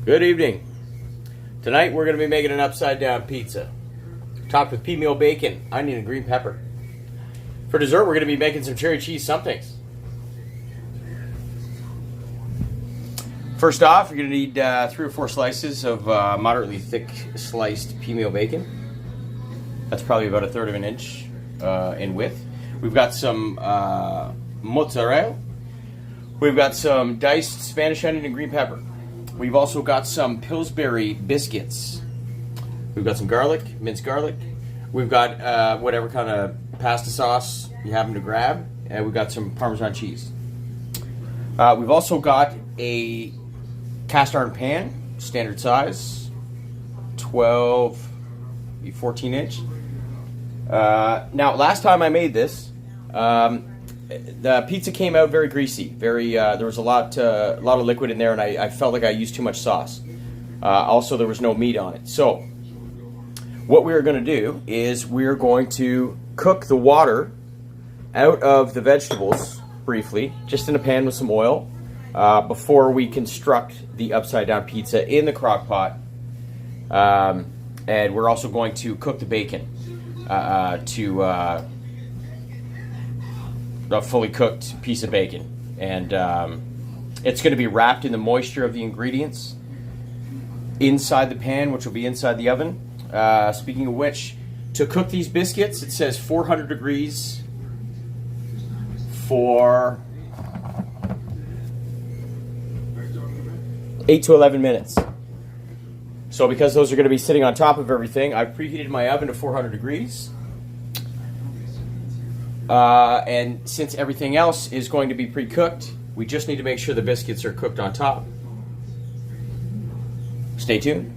Good evening. Tonight we're going to be making an upside down pizza, topped with pea meal bacon, onion, and green pepper. For dessert, we're going to be making some cherry cheese somethings. First off, you're going to need 3 or 4 slices of moderately thick sliced pea meal bacon. That's probably about 1/3 of an inch in width. We've got some mozzarella. We've got some diced Spanish onion and green pepper. We've also got some Pillsbury biscuits. We've got some garlic, minced garlic. We've got whatever kind of pasta sauce you happen to grab. And we've got some Parmesan cheese. We've also got a cast iron pan, standard size, 12, 14 inch. Now, last time I made this, the pizza came out very greasy. There was a lot of liquid in there, and I felt like I used too much sauce. Also, there was no meat on it. So, what we're going to do is we're going to cook the water out of the vegetables briefly, just in a pan with some oil, before we construct the upside down pizza in the crock pot. And we're also going to cook the bacon to a fully cooked piece of bacon, and it's going to be wrapped in the moisture of the ingredients inside the pan, which will be inside the oven. Speaking of which, to cook these biscuits, it says 400 degrees for 8 to 11 minutes. So because those are going to be sitting on top of everything, I've preheated my oven to 400 degrees. And since everything else is going to be pre-cooked, we just need to make sure the biscuits are cooked on top. Stay tuned.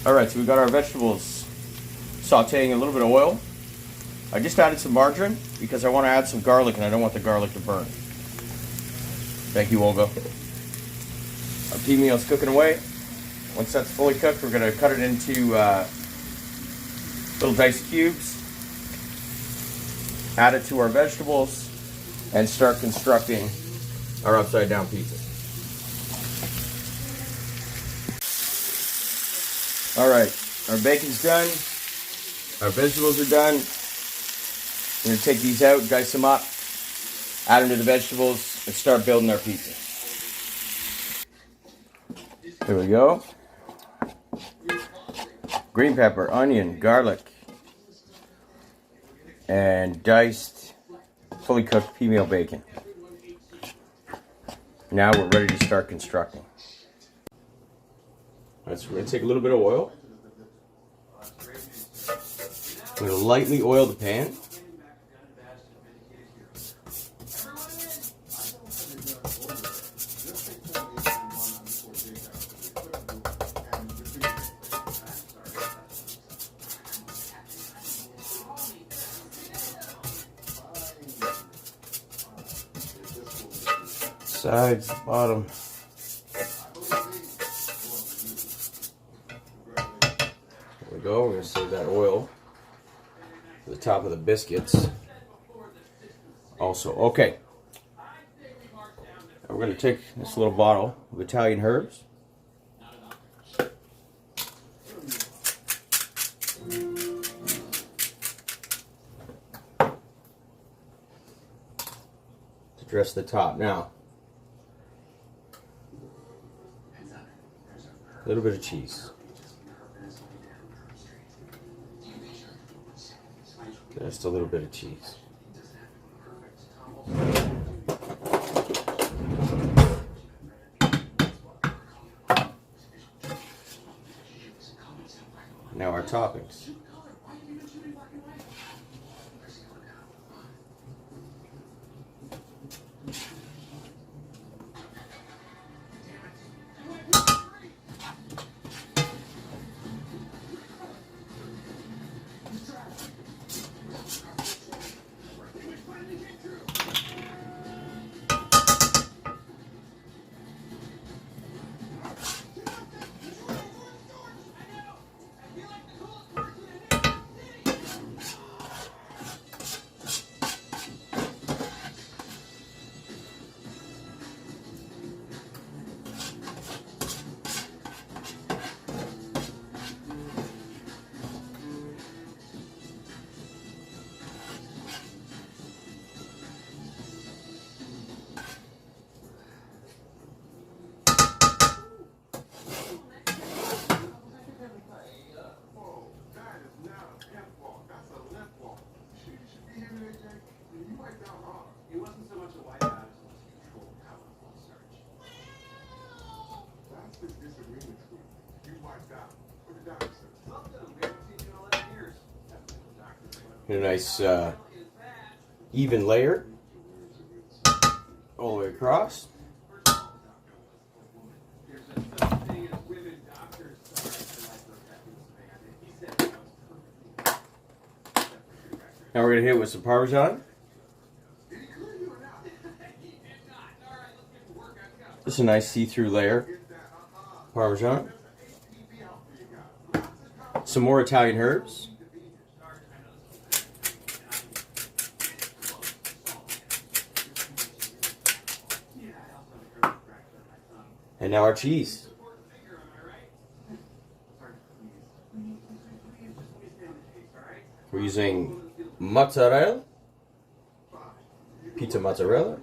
Alright, so we've got our vegetables sauteing in a little bit of oil. I just added some margarine because I want to add some garlic and I don't want the garlic to burn. Thank you, Olga. Our pea meal is cooking away. Once that's fully cooked, we're going to cut it into little diced cubes, add it to our vegetables, and start constructing our upside down pizza. Alright, our bacon's done, our vegetables are done. We're going to take these out, dice them up, add them to the vegetables, and start building our pizza. Here we go. Green pepper, onion, garlic, and diced, fully cooked pea meal bacon. Now we're ready to start constructing. Alright, so we're going to take a little bit of oil. We're going to lightly oil the pan. Sides, bottom. There we go. We're going to save that oil for the top of the biscuits. Also, okay. Now we're going to take this little bottle of Italian herbs. To dress the top. Now, a little bit of cheese. Just a little bit of cheese. Now our toppings. Get a nice even layer all the way across. Now we're going to hit it with some Parmesan. Just a nice see-through layer. Parmesan. Some more Italian herbs. And now our cheese. We're using mozzarella, pizza mozzarella.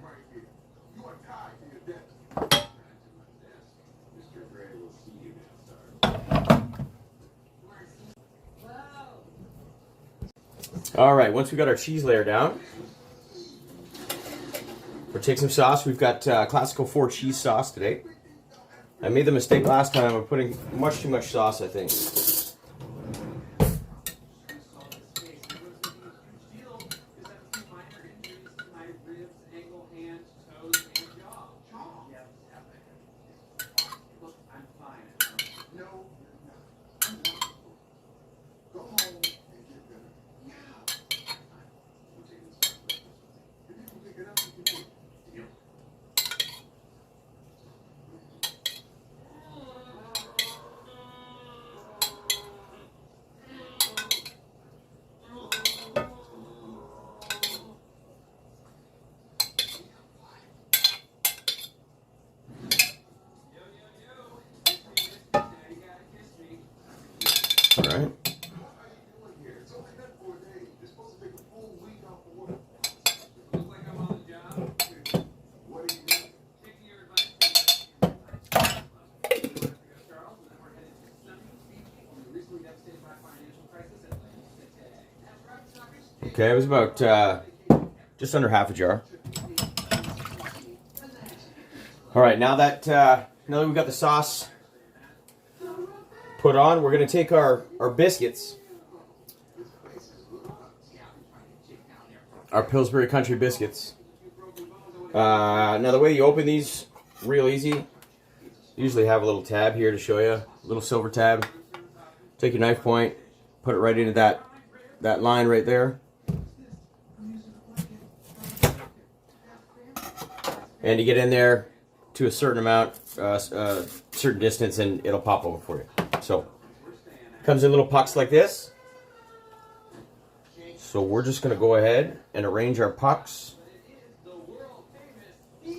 All right, once we got our cheese layer down, we'll take some sauce. We've got Classical 4 cheese sauce today. I made the mistake last time of putting much too much sauce, I think. All right. Okay, it was about just under half a jar. All right, now that we've got the sauce put on, we're going to take our biscuits, our Pillsbury Country biscuits. Now the way you open these, real easy. You usually have a little tab here to show you, a little silver tab. Take your knife point, put it right into that line right there. And you get in there to a certain amount, certain distance, and it'll pop over for you. So, comes in little pucks like this. So we're just going to go ahead and arrange our pucks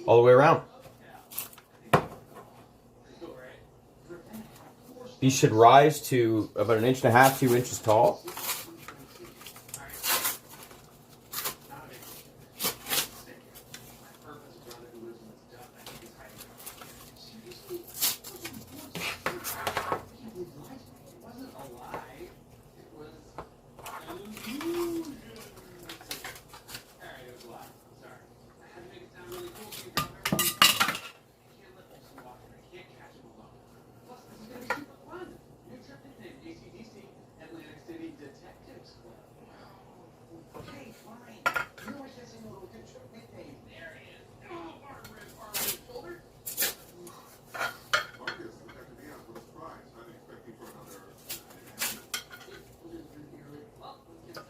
all the way around. These should rise to about 1.5 inches, 2 inches tall.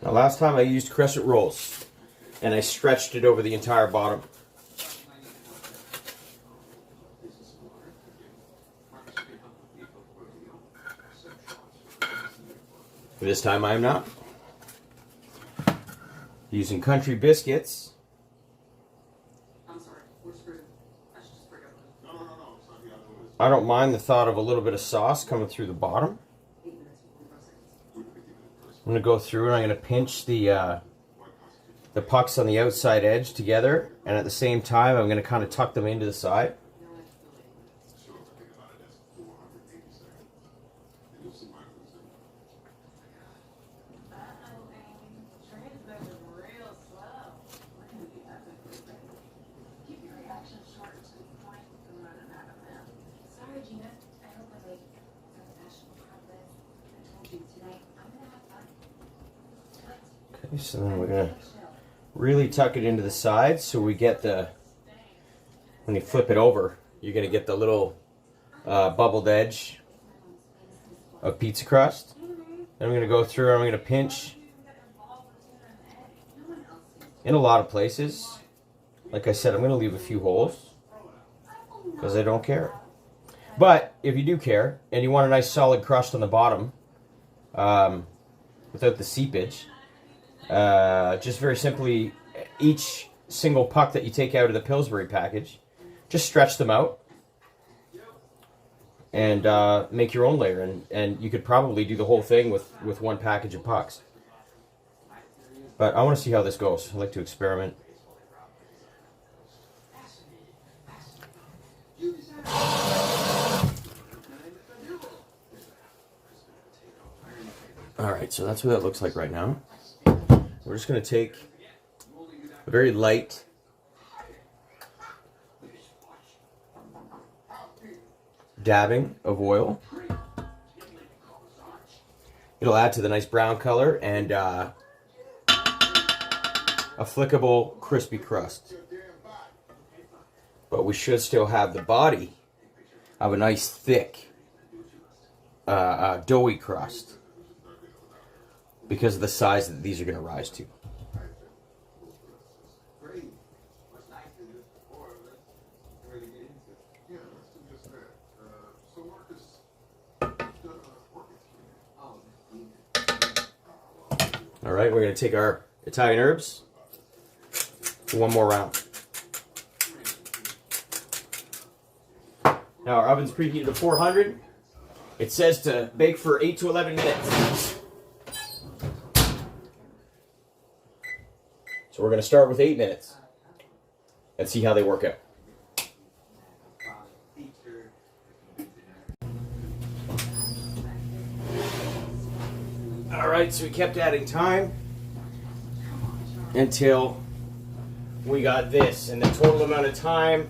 Now last time I used crescent rolls and I stretched it over the entire bottom. This time I am not. Using Country biscuits. I don't mind the thought of a little bit of sauce coming through the bottom. I'm going to go through and I'm going to pinch the pucks on the outside edge together, and at the same time I'm going to kind of tuck them into the side. So then we're gonna really tuck it into the sides so we get the, when you flip it over, you're gonna get the little bubbled edge of pizza crust. Then I'm gonna go through and I'm gonna pinch in a lot of places. Like I said, I'm gonna leave a few holes because I don't care. But if you do care and you want a nice solid crust on the bottom without the seepage, just very simply, each single puck that you take out of the Pillsbury package, just stretch them out and make your own layer. And you could probably do the whole thing with one package of pucks. But I want to see how this goes. I like to experiment. All right, so that's what that looks like right now. We're just going to take a very light dabbing of oil. It'll add to the nice brown color and a flickable crispy crust. But we should still have the body of a nice thick doughy crust because of the size that these are going to rise to. All right, we're going to take our Italian herbs for one more round. Now our oven's preheated to 400. It says to bake for 8 to 11 minutes. So we're going to start with 8 minutes and see how they work out. All right, so we kept adding time until we got this, and the total amount of time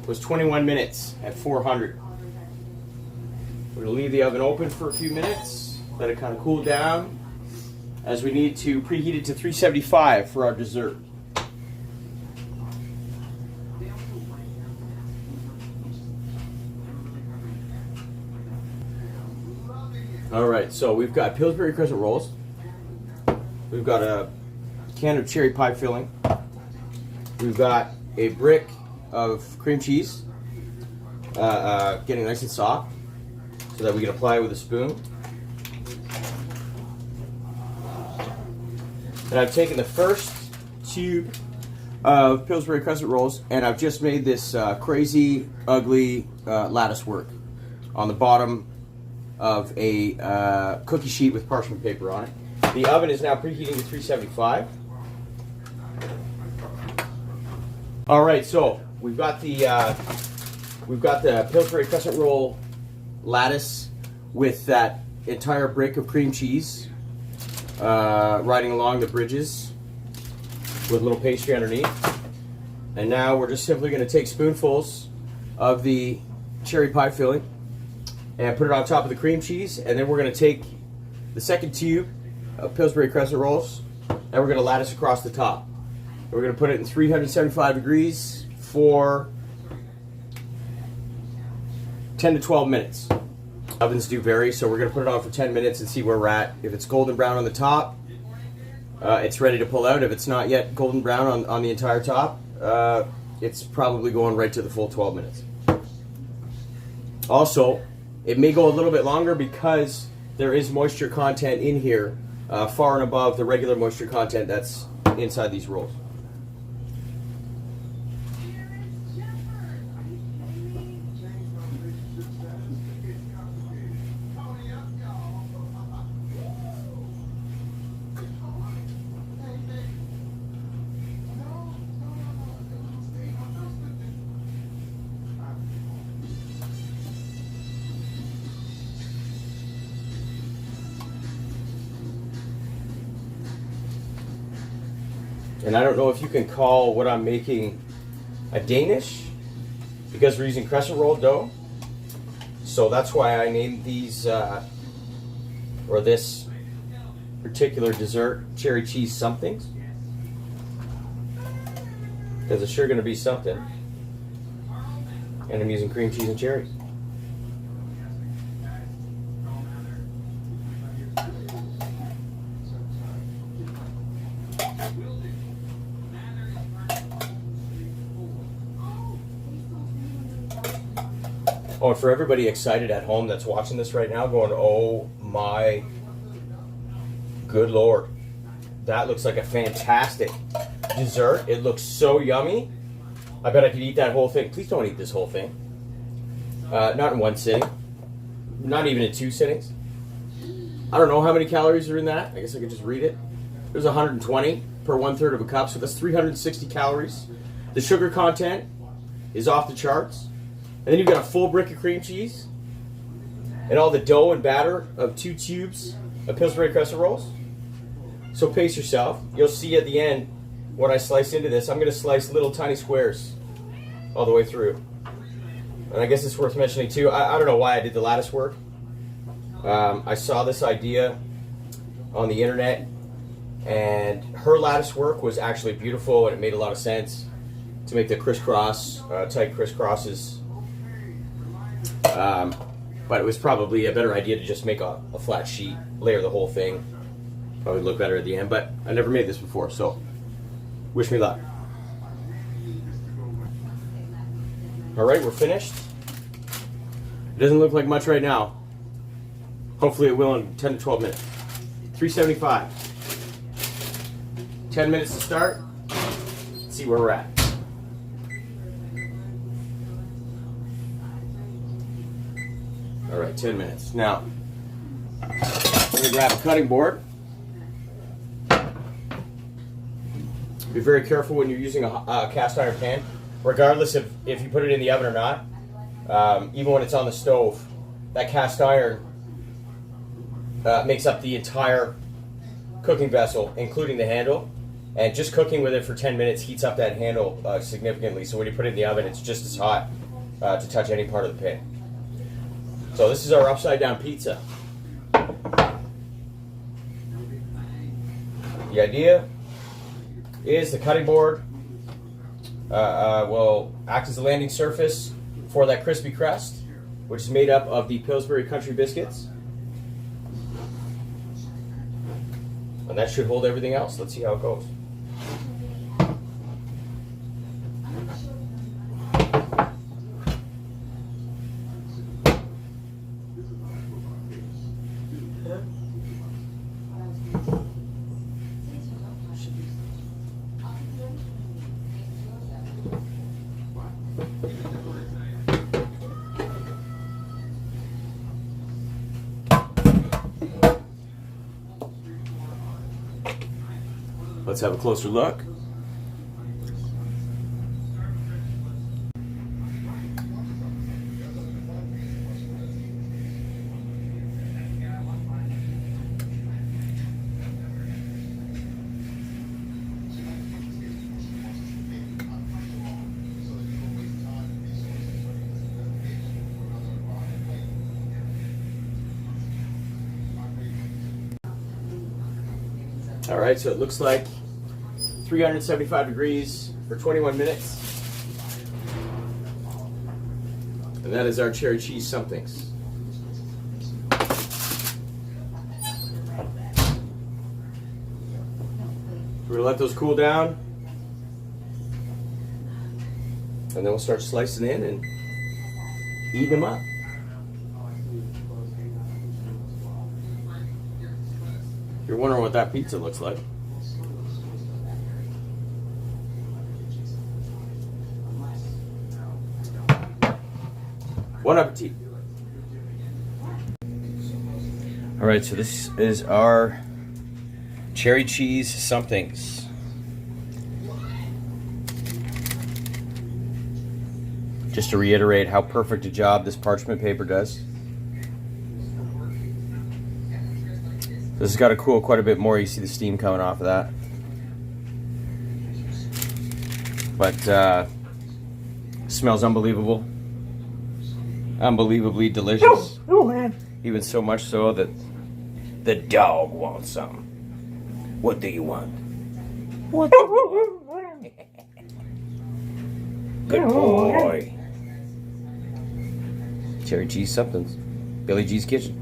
was 21 minutes at 400. We're going to leave the oven open for a few minutes, let it kind of cool down, as we need to preheat it to 375 for our dessert. All right, so we've got Pillsbury crescent rolls. We've got a can of cherry pie filling. We've got a brick of cream cheese, getting nice and soft so that we can apply it with a spoon. And I've taken the first tube of Pillsbury crescent rolls and I've just made this crazy, ugly lattice work on the bottom of a cookie sheet with parchment paper on it. The oven is now preheating to 375. All right, so we've got the Pillsbury crescent roll lattice with that entire brick of cream cheese riding along the bridges with a little pastry underneath. And now we're just simply going to take spoonfuls of the cherry pie filling and put it on top of the cream cheese, and then we're going to take the second tube of Pillsbury crescent rolls and we're going to lattice across the top. We're going to put it in 375 degrees for 10 to 12 minutes. Ovens do vary, so we're going to put it on for 10 minutes and see where we're at. If it's golden brown on the top, it's ready to pull out. If it's not yet golden brown on the entire top, it's probably going right to the full 12 minutes. Also, it may go a little bit longer because there is moisture content in here far and above the regular moisture content that's inside these rolls. And I don't know if you can call what I'm making a Danish because we're using crescent roll dough. So that's why I named these, or this particular dessert, cherry cheese somethings. Because it's sure going to be something. And I'm using cream cheese and cherries. Oh, and for everybody excited at home that's watching this right now, going, oh my good Lord. That looks like a fantastic dessert. It looks so yummy. I bet I could eat that whole thing. Please don't eat this whole thing. Not in one sitting. Not even in 2 sittings. I don't know how many calories are in that. I guess I could just read it. There's 120 per 1/3 of a cup, so that's 360 calories. The sugar content is off the charts. And then you've got a full brick of cream cheese and all the dough and batter of 2 tubes of Pillsbury crescent rolls. So pace yourself. You'll see at the end when I slice into this, I'm going to slice little tiny squares all the way through. And I guess it's worth mentioning too, I don't know why I did the lattice work. I saw this idea on the internet, and her lattice work was actually beautiful, and it made a lot of sense to make the crisscross, tight crisscrosses. But it was probably a better idea to just make a flat sheet, layer the whole thing. Probably look better at the end, but I never made this before, so wish me luck. All right, we're finished. It doesn't look like much right now. Hopefully it will in 10 to 12 minutes. 375. 10 minutes to start. Let's see where we're at. All right, 10 minutes. Now, I'm going to grab a cutting board. Be very careful when you're using a cast iron pan, regardless of if you put it in the oven or not. Even when it's on the stove, that cast iron makes up the entire cooking vessel, including the handle. And just cooking with it for 10 minutes heats up that handle significantly. So when you put it in the oven, it's just as hot to touch any part of the pan. So this is our upside down pizza. The idea is the cutting board will act as a landing surface for that crispy crust, which is made up of the Pillsbury Country biscuits. And that should hold everything else. Let's see how it goes. Let's have a closer look. All right, so it looks like 375 degrees for 21 minutes. And that is our cherry cheese somethings. We're gonna let those cool down. And then we'll start slicing in and eating them up. You're wondering what that pizza looks like. Bon appetit. All right, so this is our cherry cheese somethings. Just to reiterate how perfect a job this parchment paper does. This has got to cool quite a bit more. You see the steam coming off of that. But smells unbelievable. Unbelievably delicious. Oh man. Even so much so that the dog wants some. What do you want? What do you want? Good boy. Cherry cheese somethings. Billy G's Kitchen.